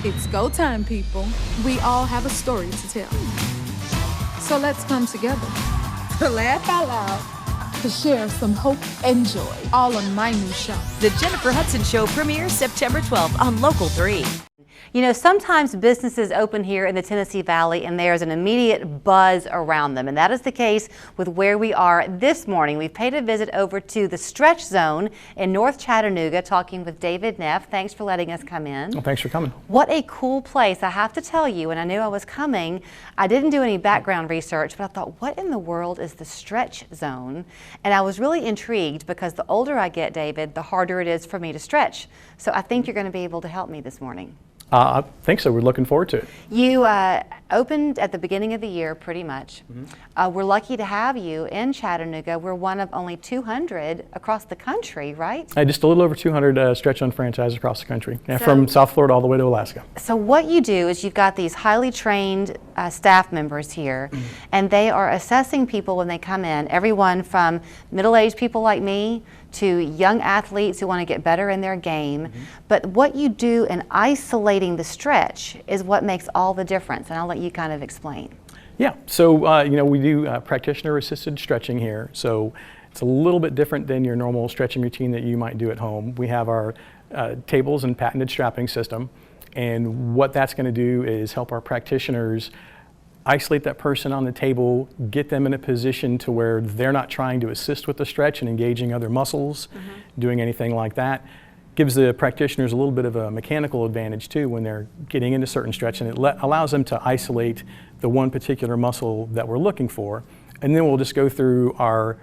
It's go time, people. We all have a story to tell. So let's come together to laugh out loud, to share some hope and joy, all on my new show. The Jennifer Hudson Show premieres September 12th on Local 3. You know, sometimes businesses open here in the Tennessee Valley and there's an immediate buzz around them, and that is the case with where we are this morning. We've paid a visit over to the Stretch Zone in North Chattanooga, talking with David Neff. Thanks for letting us come in. Well, thanks for coming. What a cool place. I have to tell you, when I knew I was coming, I didn't do any background research, but I thought, what in the world is the Stretch Zone? And I was really intrigued because the older I get, David, the harder it is for me to stretch. So I think you're going to be able to help me this morning. I think so. We're looking forward to it. You opened at the beginning of the year, pretty much. We're lucky to have you in Chattanooga. We're one of only 200 across the country, right? Just a little over 200 Stretch Zone franchises across the country, from South Florida all the way to Alaska. So what you do is you've got these highly trained staff members here, and they are assessing people when they come in, everyone from middle-aged people like me to young athletes who want to get better in their game. But what you do in isolating the stretch is what makes all the difference, and I'll let you kind of explain. Yeah, so you know, we do practitioner-assisted stretching here, so it's a little bit different than your normal stretching routine that you might do at home. We have our tables and patented strapping system, and what that's going to do is help our practitioners isolate that person on the table, get them in a position to where they're not trying to assist with the stretch and engaging other muscles, doing anything like that. Gives the practitioners a little bit of a mechanical advantage too when they're getting into certain stretch, and it allows them to isolate the one particular muscle that we're looking for. And then we'll just go through our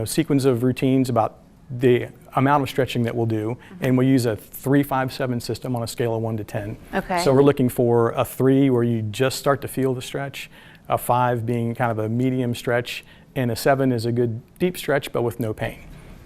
sequence of routines about the amount of stretching that we'll do, and we'll use a 3, 5, 7 system on a scale of 1 to 10. Okay. So we're looking for a 3 where you just start to feel the stretch, a 5 being kind of a medium stretch, and a 7 is a good deep stretch but with no pain.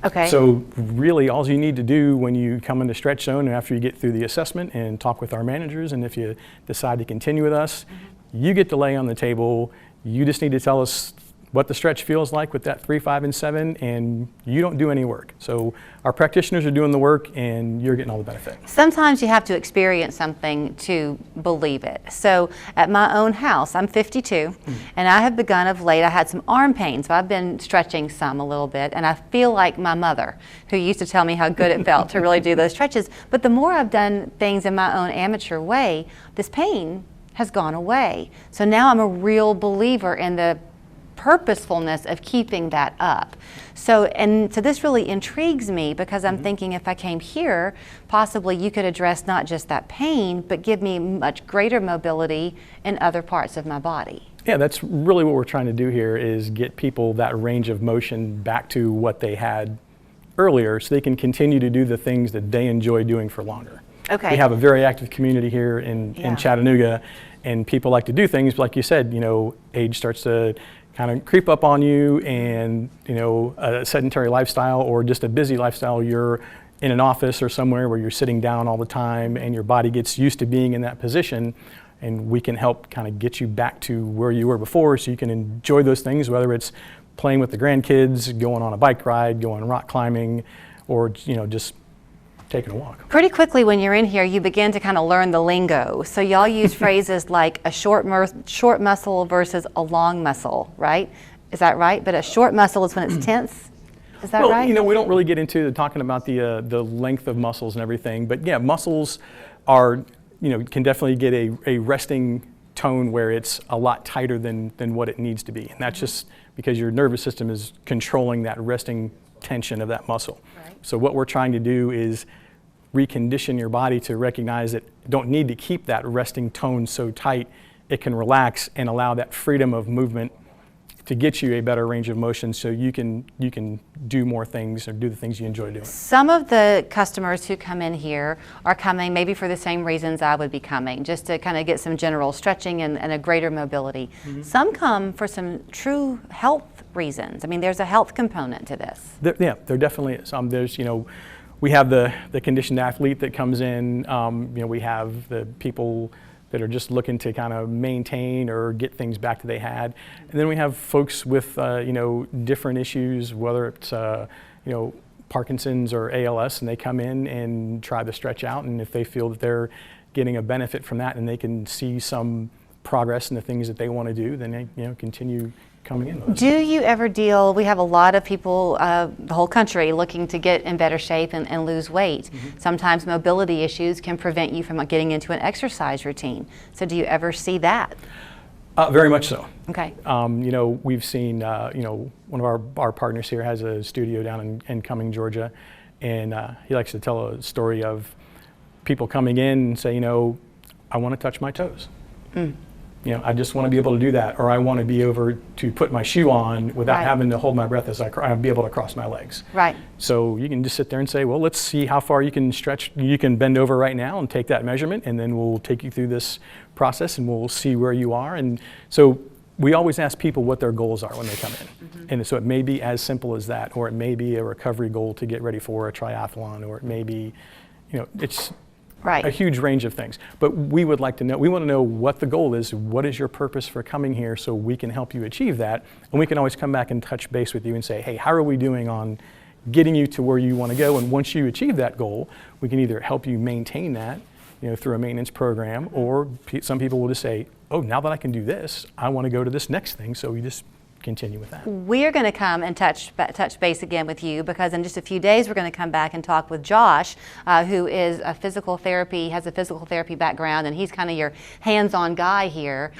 Okay. So really all you need to do when you come into Stretch Zone and after you get through the assessment and talk with our managers, and if you decide to continue with us, you get to lay on the table. You just need to tell us what the stretch feels like with that 3, 5, and 7, and you don't do any work. So our practitioners are doing the work and you're getting all the benefit. Sometimes you have to experience something to believe it. So at my own house, I'm 52, and I have begun of late, I had some arm pain, so I've been stretching some a little bit, and I feel like my mother, who used to tell me how good it felt to really do those stretches. But the more I've done things in my own amateur way, this pain has gone away. So now I'm a real believer in the purposefulness of keeping that up. So this really intrigues me because I'm thinking if I came here, possibly you could address not just that pain, but give me much greater mobility in other parts of my body. Yeah, that's really what we're trying to do here, is get people that range of motion back to what they had earlier so they can continue to do the things that they enjoy doing for longer. Okay. We have a very active community here in Chattanooga, and people like to do things, like you said, age starts to kind of creep up on you, and a sedentary lifestyle or just a busy lifestyle, you're in an office or somewhere where you're sitting down all the time and your body gets used to being in that position, and we can help kind of get you back to where you were before so you can enjoy those things, whether it's playing with the grandkids, going on a bike ride, going rock climbing, or just taking a walk. Pretty quickly when you're in here, you begin to kind of learn the lingo. So y'all use phrases like a short muscle versus a long muscle, right? Is that right? But a short muscle is when it's tense. Is that right? Well, we don't really get into talking about the length of muscles and everything, but yeah, muscles are, can definitely get a resting tone where it's a lot tighter than what it needs to be, and that's just because your nervous system is controlling that resting tension of that muscle. Right. So what we're trying to do is recondition your body to recognize that you don't need to keep that resting tone so tight. It can relax and allow that freedom of movement to get you a better range of motion so you can do more things or do the things you enjoy doing. Some of the customers who come in here are coming maybe for the same reasons I would be coming, just to kind of get some general stretching and a greater mobility. Some come for some true health reasons. I mean, there's a health component to this. There definitely is. There's, we have the conditioned athlete that comes in. We have the people that are just looking to kind of maintain or get things back that they had. And then we have folks with different issues, whether it's Parkinson's or ALS, and they come in and try the stretch out, and if they feel that they're getting a benefit from that and they can see some progress in the things that they want to do, then they continue coming in with us. Do you ever deal, we have a lot of people, the whole country, looking to get in better shape and lose weight. Sometimes mobility issues can prevent you from getting into an exercise routine. So do you ever see that? Very much so. Okay. We've seen, one of our partners here has a studio down in Cumming, Georgia, and he likes to tell a story of people coming in and say, I want to touch my toes. I just want to be able to do that, or I want to be able to put my shoe on without having to hold my breath as I be able to cross my legs. Right. So you can just sit there and say, well, let's see how far you can stretch. You can bend over right now and take that measurement, and then we'll take you through this process and we'll see where you are. And so we always ask people what their goals are when they come in. And so it may be as simple as that, or it may be a recovery goal to get ready for a triathlon, or it may be, it's a huge range of things. But we would like to know, we want to know what the goal is, what is your purpose for coming here, so we can help you achieve that. And we can always come back and touch base with you and say, hey, how are we doing on getting you to where you want to go? And once you achieve that goal, we can either help you maintain that, through a maintenance program, or some people will just say, oh, now that I can do this, I want to go to this next thing. So we just continue with that. We're going to come and touch base again with you, because in just a few days we're going to come back and talk with Josh, who is has a physical therapy background, and he's kind of your hands-on guy here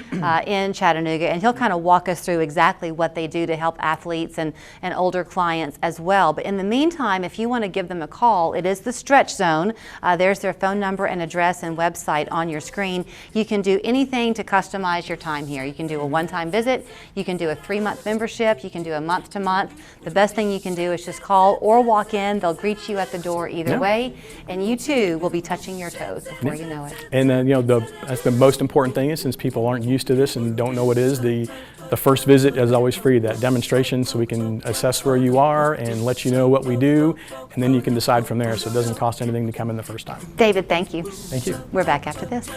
in Chattanooga, and he'll kind of walk us through exactly what they do to help athletes and older clients as well. But in the meantime, if you want to give them a call, it is the Stretch Zone. There's their phone number and address and website on your screen. You can do anything to customize your time here. You can do a one-time visit, you can do a 3-month membership, you can do a month-to-month. The best thing you can do is just call or walk in. They'll greet you at the door either way, and you too will be touching your toes before you know it. And that's the most important thing, is since people aren't used to this and don't know what it is, the first visit is always free, that demonstration, so we can assess where you are and let you know what we do, and then you can decide from there, so it doesn't cost anything to come in the first time. David, thank you. Thank you. We're back after this.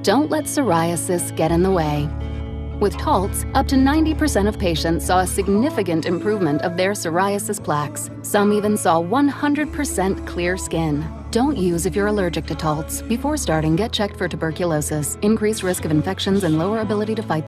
Don't let psoriasis get in the way. With Taltz, up to 90% of patients saw a significant improvement of their psoriasis plaques. Some even saw 100% clear skin. Don't use if you're allergic to Taltz. Before starting, get checked for tuberculosis, increased risk of infections, and lower ability to fight